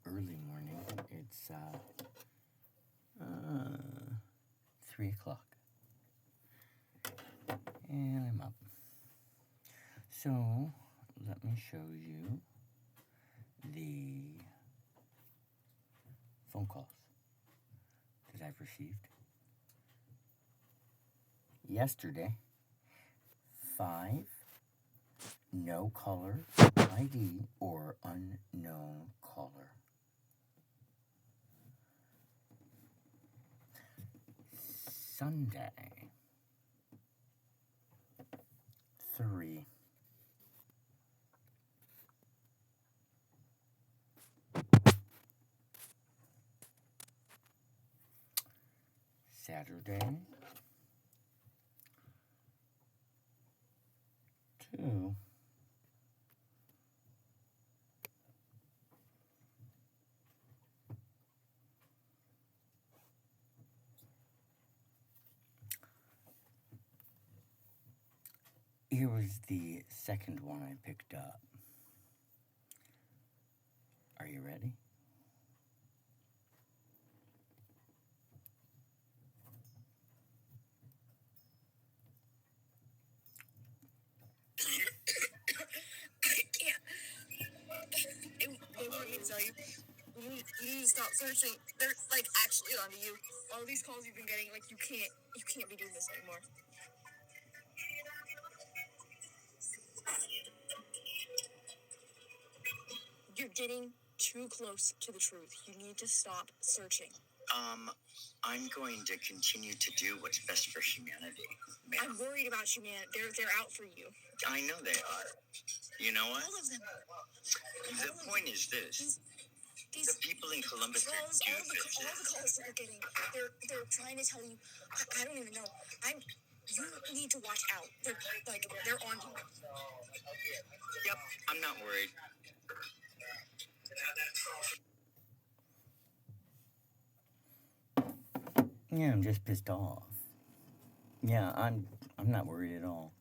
early morning. It's 3 o'clock. And I'm up. So, let me show you the phone calls that I've received. Yesterday, 5 no caller ID or unknown caller. Sunday, 3. Saturday, 2. Here was the second one I picked up. Are you ready? I can't. They want me to tell you, you need to stop searching. They're, like, actually onto you. All these calls you've been getting, like, you can't be doing this anymore. You're getting too close to the truth. You need to stop searching. I'm going to continue to do what's best for humanity. Ma'am. I'm worried about you, man. They're out for you. I know they are. You know what? All of them. The point is this. The people in Columbus that do all the calls that you're getting, they're trying to tell you, I don't even know. You need to watch out. They're on you. Yep, I'm not worried. Yeah, I'm just pissed off. Yeah, I'm not worried at all.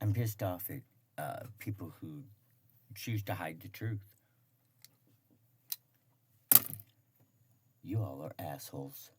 I'm pissed off at people who choose to hide the truth. You all are assholes.